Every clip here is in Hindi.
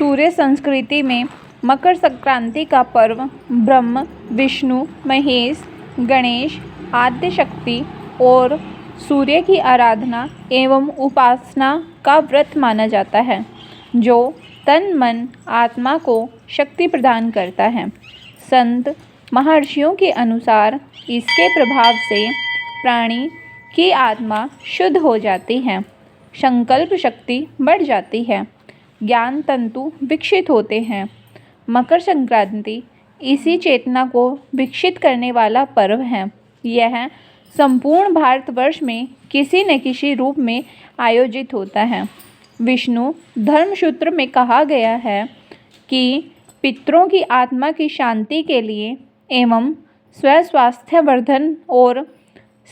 सूर्य संस्कृति में मकर संक्रांति का पर्व ब्रह्म, विष्णु, महेश, गणेश, आद्य शक्ति और सूर्य की आराधना एवं उपासना का व्रत माना जाता है, जो तन मन आत्मा को शक्ति प्रदान करता है। संत महर्षियों के अनुसार इसके प्रभाव से प्राणी की आत्मा शुद्ध हो जाती है, संकल्प शक्ति बढ़ जाती है, ज्ञान तंतु विकसित होते हैं। मकर संक्रांति इसी चेतना को विकसित करने वाला पर्व है। यह संपूर्ण भारतवर्ष में किसी न किसी रूप में आयोजित होता है। विष्णु धर्मसूत्र में कहा गया है कि पितरों की आत्मा की शांति के लिए एवं स्वास्थ्यवर्धन और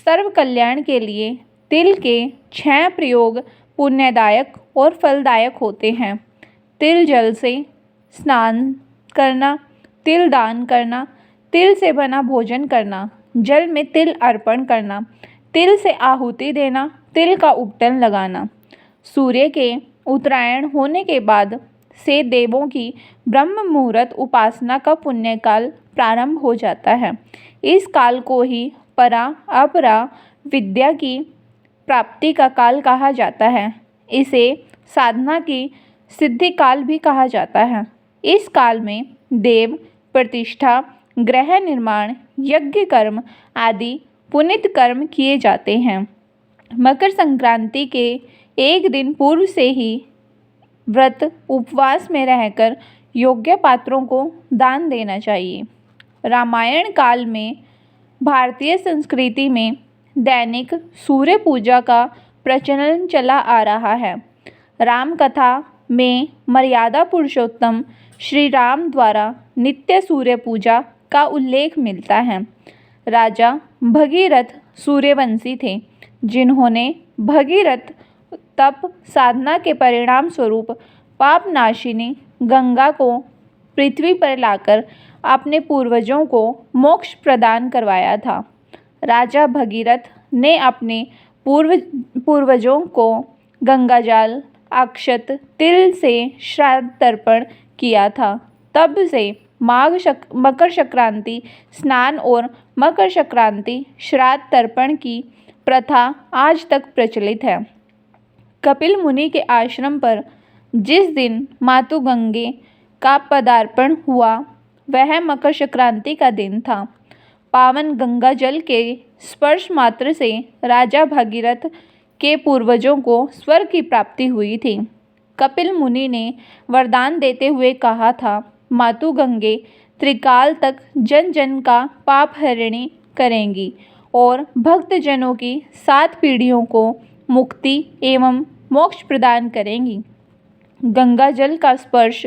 सर्व कल्याण के लिए तिल के 6 प्रयोग पुण्यदायक और फलदायक होते हैं। तिल जल से स्नान करना, तिल दान करना, तिल से बना भोजन करना, जल में तिल अर्पण करना, तिल से आहुति देना, तिल का उपटन लगाना। सूर्य के उत्तरायण होने के बाद से देवों की ब्रह्म मुहूर्त उपासना का पुण्यकाल प्रारंभ हो जाता है। इस काल को ही परा अपरा विद्या की प्राप्ति का काल कहा जाता है। इसे साधना की सिद्धि काल भी कहा जाता है। इस काल में देव प्रतिष्ठा, गृह निर्माण, यज्ञ कर्म आदि पुनित कर्म किए जाते हैं। मकर संक्रांति के एक दिन पूर्व से ही व्रत उपवास में रहकर योग्य पात्रों को दान देना चाहिए। रामायण काल में भारतीय संस्कृति में दैनिक सूर्य पूजा का प्रचलन चला आ रहा है। राम कथा में मर्यादा पुरुषोत्तम श्री राम द्वारा नित्य सूर्य पूजा का उल्लेख मिलता है। राजा भगीरथ सूर्यवंशी थे, जिन्होंने भगीरथ तप साधना के परिणाम स्वरूप पापनाशिनी गंगा को पृथ्वी पर लाकर अपने पूर्वजों को मोक्ष प्रदान करवाया था। राजा भगीरथ ने अपने पूर्वजों को गंगाजल, अक्षत, तिल से श्राद्ध तर्पण किया था। तब से मकर संक्रांति स्नान और मकर संक्रांति श्राद्ध तर्पण की प्रथा आज तक प्रचलित है। कपिल मुनि के आश्रम पर जिस दिन मातु गंगे का पदार्पण हुआ, वह मकर संक्रांति का दिन था। पावन गंगा जल के स्पर्श मात्र से राजा भगीरथ के पूर्वजों को स्वर्ग की प्राप्ति हुई थी। कपिल मुनि ने वरदान देते हुए कहा था, मातु गंगे त्रिकाल तक जन जन का पाप हरिणी करेंगी और भक्त जनों की 7 पीढ़ियों को मुक्ति एवं मोक्ष प्रदान करेंगी। गंगा जल का स्पर्श,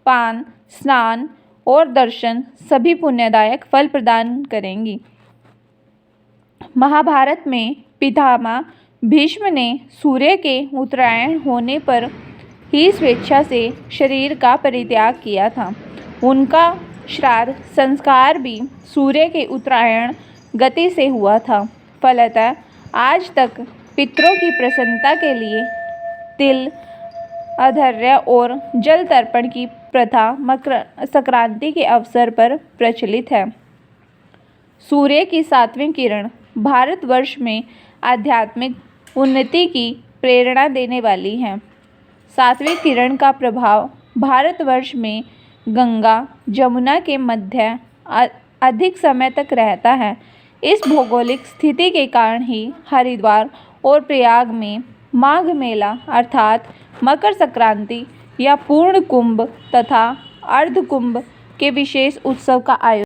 पान, स्नान और दर्शन सभी पुण्यदायक फल प्रदान करेंगी। महाभारत में पितामह भीष्म ने सूर्य के उत्तरायण होने पर ही स्वेच्छा से शरीर का परित्याग किया था। उनका श्राद्ध संस्कार भी सूर्य के उत्तरायण गति से हुआ था। फलतः आज तक पितरों की प्रसन्नता के लिए तिल, अर्घ्य और जल तर्पण की प्रथा मकर संक्रांति के अवसर पर प्रचलित है। सूर्य की 7वीं किरण भारतवर्ष में आध्यात्मिक उन्नति की प्रेरणा देने वाली है। 7वीं किरण का प्रभाव भारतवर्ष में गंगा, जमुना के मध्य अधिक समय तक रहता है। इस भौगोलिक स्थिति के कारण ही हरिद्वार और प्रयाग में माघ मेला अर्थात मकर संक्रांति या पूर्ण कुंभ तथा अर्ध कुंभ के विशेष उत्सव का आयोजन